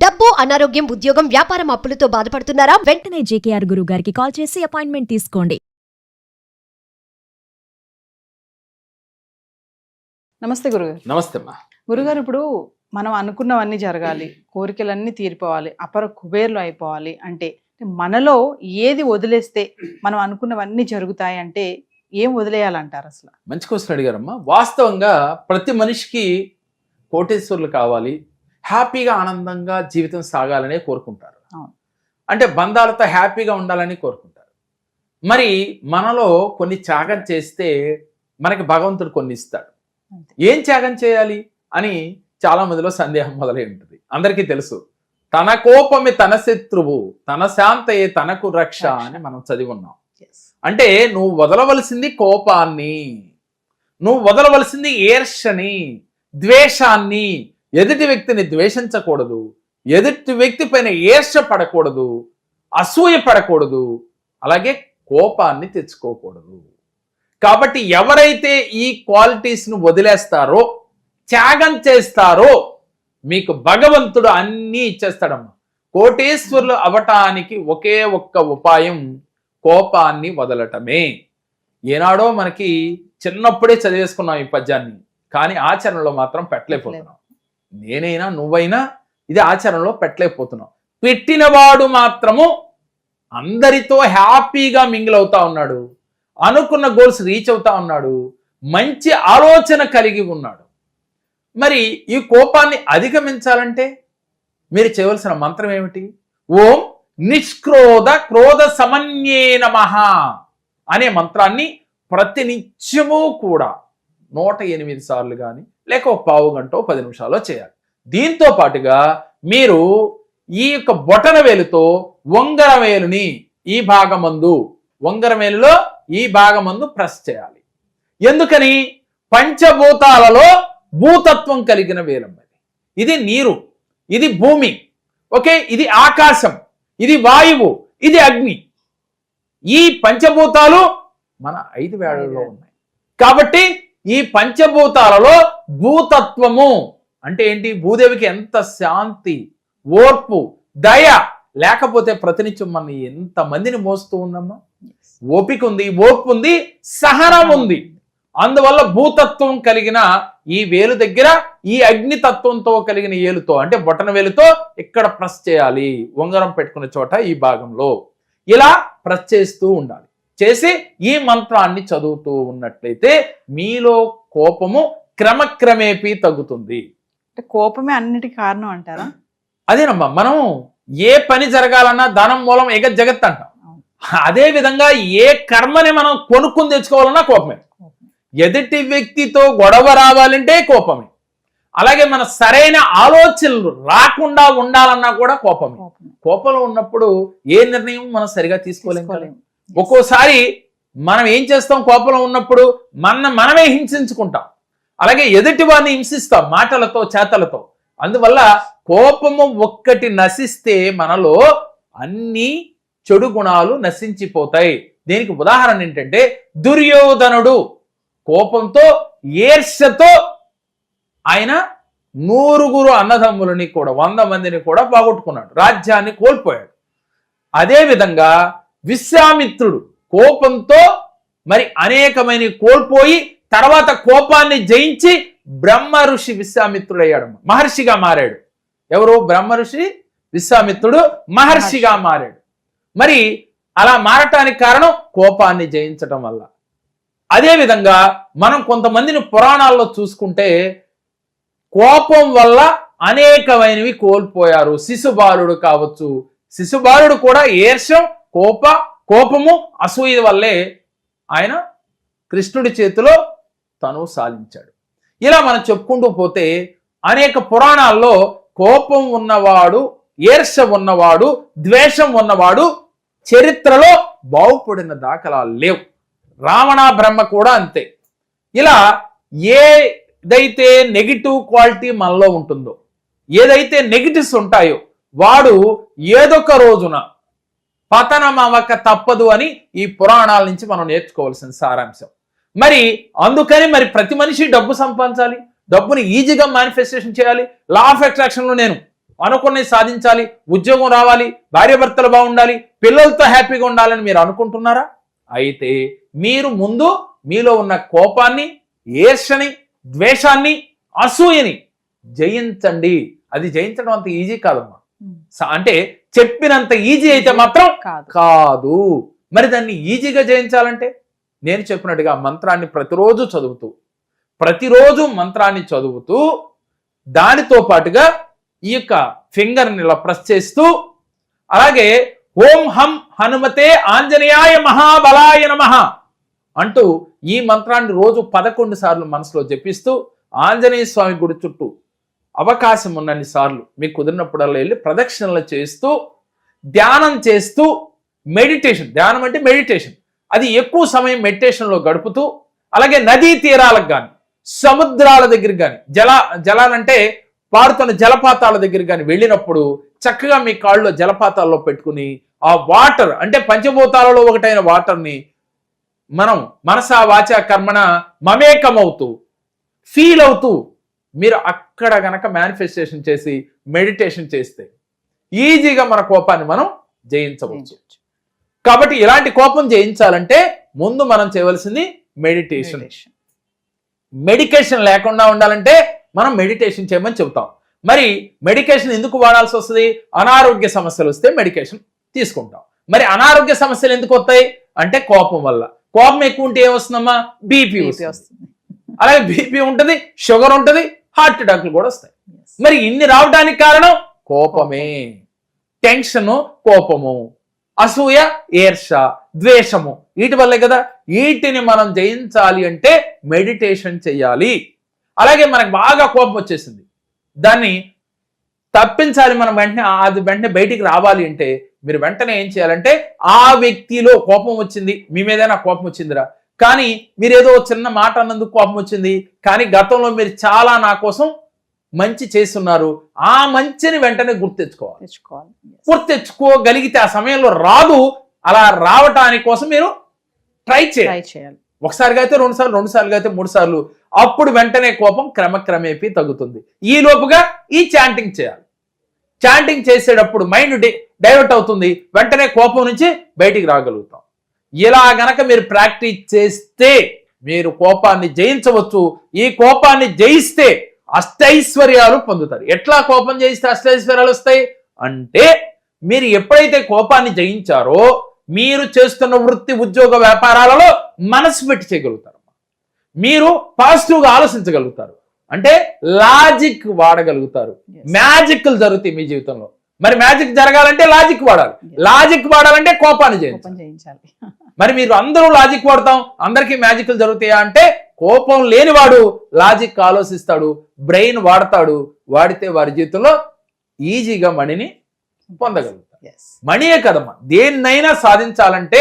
డబ్బు, అనారోగ్యం, ఉద్యోగం, వ్యాపారం, అప్పులతో బాధపడుతున్నారా? వెంటనే జేకేఆర్ గురువు గారికి కాల్ చేసి అపాయింట్మెంట్ తీసుకోండి. నమస్తే గురుగారు. నమస్తే అమ్మా. గురుగారు, ఇప్పుడు మనం అనుకున్నవన్నీ జరగాలి, కోరికలన్నీ తీరిపోవాలి, అపర కుబేర్లు అయిపోవాలి అంటే మనలో ఏది వదిలేస్తే మనం అనుకున్నవన్నీ జరుగుతాయి అంటే ఏం వదిలేయాలంటారు అసలు? మంచి క్వశ్చన్ అడిగారమ్మా. వాస్తవంగా ప్రతి మనిషికి కోటేశ్వర్లు కావాలి, హ్యాపీగా ఆనందంగా జీవితం సాగాలనే కోరుకుంటారు. అంటే బంధాలతో హ్యాపీగా ఉండాలని కోరుకుంటారు. మరి మనలో కొన్ని త్యాగం చేస్తే మనకి భగవంతుడు కొన్ని ఇస్తాడు. ఏం త్యాగం చేయాలి అని చాలా మందిలో సందేహం మొదలై ఉంటుంది. అందరికీ తెలుసు, తన కోపమే తన శత్రువు, తన శాంతయే తనకు రక్ష అని మనం చదివి ఉన్నాం. అంటే నువ్వు వదలవలసింది కోపాన్ని, నువ్వు వదలవలసింది ఈర్ష్యని, ద్వేషాన్ని. ఎదుటి వ్యక్తిని ద్వేషించకూడదు, ఎదుటి వ్యక్తి పైన ఈర్ష్య పడకూడదు, అసూయ పడకూడదు, అలాగే కోపాన్ని తెచ్చుకోకూడదు. కాబట్టి ఎవరైతే ఈ క్వాలిటీస్ను వదిలేస్తారో, త్యాగం చేస్తారో, మీకు భగవంతుడు అన్నీ ఇచ్చేస్తాడమ్మా. కోటేశ్వరులు అవటానికి ఒకే ఒక్క ఉపాయం కోపాన్ని వదలటమే. ఏనాడో మనకి చిన్నప్పుడే చదివేసుకున్నాం ఈ పద్యాన్ని, కానీ ఆచరణలో మాత్రం పెట్టలేకపోతున్నాం. నేనైనా నువ్వైనా ఇది ఆచరణలో పెట్టలేకపోతున్నాం. పెట్టినవాడు మాత్రము అందరితో హ్యాపీగా మింగిల్ అవుతా ఉన్నాడు, అనుకున్న గోల్స్ రీచ్ అవుతా ఉన్నాడు, మంచి ఆలోచన కలిగి ఉన్నాడు. మరి ఈ కోపాన్ని అధిగమించాలంటే మీరు చేయవలసిన మంత్రం ఏమిటి? ఓం నిష్క్రోధ క్రోధ సమన్యే నమః అనే మంత్రాన్ని ప్రతినిత్యము కూడా 108 సార్లు కానీ లేక ఒక పావు గంట 10 నిమిషాల్లో చేయాలి. దీంతో పాటుగా మీరు ఈ యొక్క బొటన వేలుతో ఉంగరం వేలుని ఈ భాగమందు, ఉంగరం వేలులో ఈ భాగమందు ప్రెస్ చేయాలి. ఎందుకని? పంచభూతాలలో భూతత్వం కలిగిన వేలం. ఇది నీరు, ఇది భూమి, ఓకే, ఇది ఆకాశం, ఇది వాయువు, ఇది అగ్ని. ఈ పంచభూతాలు మన 5 వేళ్లలో ఉన్నాయి. కాబట్టి ఈ పంచభూతాలలో భూతత్వము అంటే ఏంటి? భూదేవికి ఎంత శాంతి, ఓర్పు, దయ లేకపోతే ప్రతినిత్యం మన ఎంత మందిని మోస్తూ ఉందమ్మా. ఓపిక ఉంది, ఓర్పు ఉంది, సహనం ఉంది. అందువల్ల భూతత్వం కలిగిన ఈ వేలు దగ్గర ఈ అగ్నితత్వంతో కలిగిన ఏలుతో అంటే బొటన వేలుతో ఇక్కడ ప్రెస్ చేయాలి. ఉంగరం పెట్టుకునే చోట ఈ భాగంలో ఇలా ప్రెస్ చేస్తూ ఉండాలి. చేసి ఈ మంత్రాన్ని చదువుతూ ఉన్నట్లయితే మీలో కోపము క్రమక్రమేపీ తగ్గుతుంది. కోపమే అన్నిటికీ కారణం అంటారా? అదేనమ్మా, మనం ఏ పని జరగాలన్నా ధనం మూలం ఏక జగత్ అంటాం. అదే విధంగా ఏ కర్మని మనం కొనుక్కుని తెచ్చుకోవాలన్నా కోపమే. ఎదుటి వ్యక్తితో గొడవ రావాలంటే కోపమే. అలాగే మన సరైన ఆలోచనలు రాకుండా ఉండాలన్నా కూడా కోపమే. కోపంలో ఉన్నప్పుడు ఏ నిర్ణయం మనం సరిగా తీసుకోలేము. ఒక్కోసారి మనం ఏం చేస్తాం? కోపంలో ఉన్నప్పుడు మనమే హింసించుకుంటాం, అలాగే ఎదుటి వారిని హింసిస్తాం మాటలతో, చేతలతో. అందువల్ల కోపము ఒక్కటి నశిస్తే మనలో అన్ని చెడు గుణాలు నశించిపోతాయి. దీనికి ఉదాహరణ ఏంటంటే దుర్యోధనుడు కోపంతో, ఈర్ష్యతో ఆయన 100 అన్నదమ్ములని కూడా 100 మందిని కూడా పోగొట్టుకున్నాడు, రాజ్యాన్ని కోల్పోయాడు. అదే విధంగా విశ్వామిత్రుడు కోపంతో మరి అనేకమైన కోల్పోయి తర్వాత కోపాన్ని జయించి బ్రహ్మ ఋషి విశ్వామిత్రుడు అయ్యాడు, మహర్షిగా మారాడు. ఎవరు? బ్రహ్మ ఋషి విశ్వామిత్రుడు మహర్షిగా మారాడు. మరి అలా మారటానికి కారణం కోపాన్ని జయించటం వల్ల. అదేవిధంగా మనం కొంతమందిని పురాణాల్లో చూసుకుంటే కోపం వల్ల అనేకమైనవి కోల్పోయారు. శిశుబాలుడు కావచ్చు, శిశుబాలుడు కూడా ఈర్ష్యం, కోపము, అసూయ వల్లే ఆయన కృష్ణుడి చేతిలో తను సాధించాడు. ఇలా మనం చెప్పుకుంటూ పోతే అనేక పురాణాల్లో కోపం ఉన్నవాడు, ఈర్ష్య ఉన్నవాడు, ద్వేషం ఉన్నవాడు చరిత్రలో బాగుపడిన దాఖలాలు లేవు. రావణ బ్రహ్మ కూడా అంతే. ఇలా ఏదైతే నెగిటివ్ క్వాలిటీ మనలో ఉంటుందో, ఏదైతే నెగిటివ్స్ ఉంటాయో వాడు ఏదొక రోజున పతనం అవ్వక తప్పదు అని ఈ పురాణాల నుంచి మనం నేర్చుకోవాల్సిన సారాంశం. మరి అందుకని మరి ప్రతి మనిషి డబ్బు సంపాదించాలి, డబ్బుని ఈజీగా మేనిఫెస్టేషన్ చేయాలి. లా ఆఫ్ అట్రాక్షన్లో నేను అనుకున్నది సాధించాలి, ఉద్యోగం రావాలి, భార్యాభర్తలు బాగుండాలి, పిల్లలతో హ్యాపీగా ఉండాలని మీరు అనుకుంటున్నారా? అయితే మీరు ముందు మీలో ఉన్న కోపాన్ని, ఈర్ష్యని, ద్వేషాన్ని, అసూయని జయించండి. అది జయించడం అంత ఈజీ కాదమ్మా. అంటే చెప్పినంత ఈజీ అయితే మాత్రం కాదు. మరి దాన్ని ఈజీగా జయించాలంటే నేను చెప్పినట్టుగా మంత్రాన్ని ప్రతిరోజు మంత్రాన్ని చదువుతూ దానితో పాటుగా ఈ యొక్క ఫింగర్ని ఇలా ప్రెస్ చేస్తూ, అలాగే ఓం హం హనుమతే ఆంజనేయాయ మహాబలాయ నమః అంటూ ఈ మంత్రాన్ని రోజు 11 సార్లు మనసులో జపిస్తూ ఆంజనేయ స్వామి గుడి చుట్టూ అవకాశం ఉన్నన్ని సార్లు మీకు కుదిరినప్పుడల్లా వెళ్ళి ప్రదక్షిణలు చేస్తూ ధ్యానం చేస్తూ ధ్యానం అంటే మెడిటేషన్, అది ఎక్కువ సమయం మెడిటేషన్లో గడుపుతూ, అలాగే నదీ తీరాలకు కానీ సముద్రాల దగ్గరికి కానీ జలాలంటే పారుతున్న జలపాతాల దగ్గర కానీ వెళ్ళినప్పుడు చక్కగా మీ కాళ్ళలో జలపాతాల్లో పెట్టుకుని ఆ వాటర్ అంటే పంచభూతాలలో ఒకటైన వాటర్ని మనం మనసా వాచా కర్మణ మమేకమవుతూ ఫీల్ అవుతూ మీరు అక్కడ గనక మేనిఫెస్టేషన్ చేసి మెడిటేషన్ చేస్తే ఈజీగా మన కోపాన్ని మనం జయించవచ్చు. కాబట్టి ఇలాంటి కోపం జయించాలంటే ముందు మనం చేయవలసింది మెడికేషన్ లేకుండా ఉండాలంటే మనం మెడిటేషన్ చేయమని చెబుతాం. మరి మెడికేషన్ ఎందుకు వాడాల్సి వస్తుంది? అనారోగ్య సమస్యలు వస్తే మెడికేషన్ తీసుకుంటాం. మరి అనారోగ్య సమస్యలు ఎందుకు వస్తాయి అంటే కోపం వల్ల. కోపం ఎక్కువ ఉంటే ఏమొస్తుందమ్మా? బీపీ వస్తుంది. అలాగే బీపీ ఉంటుంది, షుగర్ ఉంటుంది, హార్ట్ అటాక్లు కూడా వస్తాయి. మరి ఇన్ని రావడానికి కారణం కోపమే. టెన్షన్, కోపము, అసూయ, ఈర్ష, ద్వేషము, వీటి వల్లే కదా. వీటిని మనం జయించాలి అంటే మెడిటేషన్ చేయాలి. అలాగే మనకు బాగా కోపం వచ్చేసింది, దాన్ని తప్పించాలి, మనం వెంటనే బయటికి రావాలి అంటే మీరు వెంటనే ఏం చేయాలంటే ఆ వ్యక్తిలో కోపం వచ్చింది, మీ మీదైనా కోపం వచ్చిందిరా, కానీ మీరు ఏదో చిన్న మాట అన్నందుకు కోపం వచ్చింది, కానీ గతంలో మీరు చాలా నా కోసం మంచి చేస్తున్నారు, ఆ మంచిని వెంటనే గుర్తెచ్చుకోగలిగితే ఆ సమయంలో రాదు. అలా రావటానికి కోసం మీరు ట్రై చేయాలి. ఒకసారిగా అయితే 2 సార్లు, 2 సార్లు అయితే 3 సార్లు, అప్పుడు వెంటనే కోపం క్రమక్రమేపీ తగ్గుతుంది. ఈ లోపుగా ఈ చాంటింగ్ చేయాలి. చాంటింగ్ చేసేటప్పుడు మైండ్ డైవర్ట్ అవుతుంది, వెంటనే కోపం నుంచి బయటికి రాగలుగుతాం. ఇలా గనక మీరు ప్రాక్టీస్ చేస్తే మీరు కోపాన్ని జయించవచ్చు. ఈ కోపాన్ని జయిస్తే అష్టైశ్వర్యాలు పొందుతారు. ఎట్లా కోపం జయిస్తే అష్టైశ్వర్యాలు వస్తాయి అంటే, మీరు ఎప్పుడైతే కోపాన్ని జయించారో మీరు చేస్తున్న వృత్తి, ఉద్యోగ, వ్యాపారాలలో మనసు పెట్టి చేయగలుగుతారు. మీరు పాజిటివ్గా ఆలోచించగలుగుతారు, అంటే లాజిక్ వాడగలుగుతారు. మ్యాజిక్లు జరుగుతాయి మీ జీవితంలో. మరి మ్యాజిక్ జరగాలంటే లాజిక్ వాడాలి, లాజిక్ వాడాలంటే కోపాన్ని జయించాలి. మరి మీరు అందరూ లాజిక్ వాడతాం, అందరికీ మ్యాజిక్లు జరుగుతాయా అంటే, కోపం లేనివాడు లాజిక్ ఆలోచిస్తాడు, బ్రెయిన్ వాడతాడు, వాడితే వారి జీవితంలో ఈజీగా మనీని పొందగలుగుతారు. మనీయే కదమ్మా, దేన్నైనా సాధించాలంటే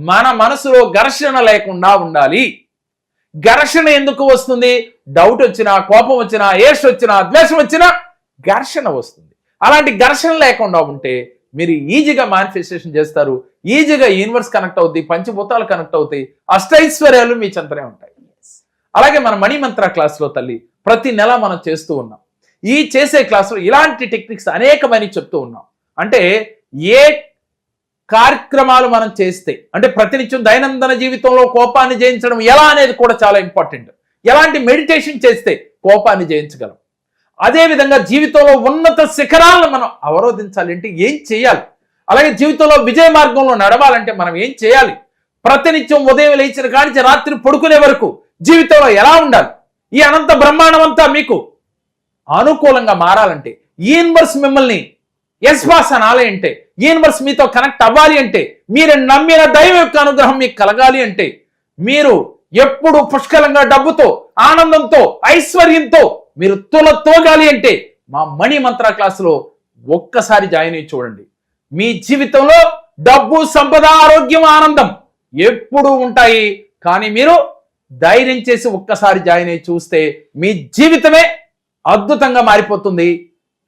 మన మనసులో ఘర్షణ లేకుండా ఉండాలి. ఘర్షణ ఎందుకు వస్తుంది? డౌట్ వచ్చినా, కోపం వచ్చినా, ఈర్ష్య వచ్చినా, ద్వేషం వచ్చినా ఘర్షణ వస్తుంది. అలాంటి ఘర్షణ లేకుండా ఉంటే మీరు ఈజీగా మేనిఫెస్టేషన్ చేస్తారు, ఈజీగా యూనివర్స్ కనెక్ట్ అవుతాయి, పంచభూతాలు కనెక్ట్ అవుతాయి, అష్టైశ్వర్యాలు మీ చెంతనే ఉంటాయి. అలాగే మన మణి మంత్ర క్లాసులో తల్లి ప్రతి నెల మనం చేస్తూ ఉన్నాం. ఈ చేసే క్లాసులో ఇలాంటి టెక్నిక్స్ అనేకమైన చెప్తూ ఉన్నాం. అంటే ఏ కార్యక్రమాలు మనం చేస్తే, అంటే ప్రతినిత్యం దైనందిన జీవితంలో కోపాన్ని జయించడం ఎలా అనేది కూడా చాలా ఇంపార్టెంట్. ఎలాంటి మెడిటేషన్ చేస్తే కోపాన్ని జయించగలం, అదేవిధంగా జీవితంలో ఉన్నత శిఖరాలను మనం అవరోధించాలి అంటే ఏం చేయాలి, అలాగే జీవితంలో విజయ మార్గంలో నడవాలంటే మనం ఏం చేయాలి, ప్రతినిత్యం ఉదయం లేచిన కానించి రాత్రి పడుకునే వరకు జీవితంలో ఎలా ఉండాలి, ఈ అనంత బ్రహ్మాండం అంతా మీకు అనుకూలంగా మారాలంటే, యూనివర్స్ మిమ్మల్ని ఎస్పాస్ అనాలి అంటే, యూనివర్స్ మీతో కనెక్ట్ అవ్వాలి అంటే, మీరు నమ్మిన దైవం యొక్క అనుగ్రహం మీకు కలగాలి అంటే, మీరు ఎప్పుడు పుష్కలంగా డబ్బుతో, ఆనందంతో, ఐశ్వర్యంతో మీరు తోగాలి అంటే మా మణి మంత్ర క్లాసులో ఒక్కసారి జాయిన్ అయ్యి చూడండి. మీ జీవితంలో డబ్బు, సంపద, ఆరోగ్యం, ఆనందం ఎప్పుడు ఉంటాయి. కానీ మీరు ధైర్యం చేసి ఒక్కసారి జాయిన్ అయ్యి చూస్తే మీ జీవితమే అద్భుతంగా మారిపోతుంది.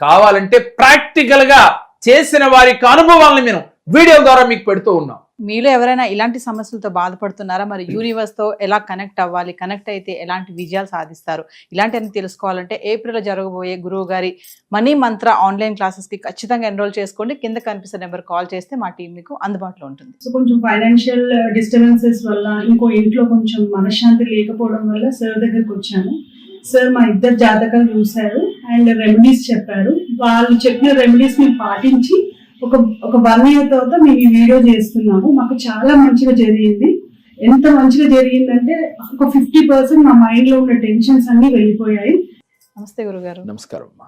కావాలంటే ప్రాక్టికల్ గా చేసిన వారి అనుభవాలను మేము వీడియో ద్వారా మీకు పెడుతూ ఉన్నాం. మీలో ఎవరైనా ఇలాంటి సమస్యలతో బాధపడుతున్నారా? మరి యూనివర్స్ తో ఎలా కనెక్ట్ అవ్వాలి, కనెక్ట్ అయితే ఎలాంటి విజయాలు సాధిస్తారు, ఇలాంటివన్నీ తెలుసుకోవాలంటే ఏప్రిల్లో జరగబోయే గురువు గారి మనీ మంత్ర ఆన్లైన్ క్లాసెస్ కి ఖచ్చితంగా ఎన్రోల్ చేసుకోండి. కింద కనిపిస్తున్న నెంబర్ కాల్ చేస్తే మా టీం మీకు అందుబాటులో ఉంటుంది. సో కొంచెం ఫైనాన్షియల్ డిస్టర్బెన్సెస్ వల్ల, ఇంకో ఇంట్లో కొంచెం మనశ్శాంతి లేకపోవడం వల్ల సార్ దగ్గరకు వచ్చాను. సార్ మా ఇద్దరు జాతకాలు చూశారు అండ్ రెమెడీస్ చెప్పారు. వాళ్ళు చెప్పిన రెమెడీస్ మేము పాటించి ఒక 1 year తర్వాత మేము ఈ వీడియో చేస్తున్నాము. మాకు చాలా మంచిగా జరిగింది. ఎంత మంచిగా జరిగిందంటే ఒక 50% మా మైండ్ లో ఉన్న టెన్షన్స్ అన్ని వెళ్ళిపోయాయి. నమస్తే గురుగారు. నమస్కారం అమ్మా.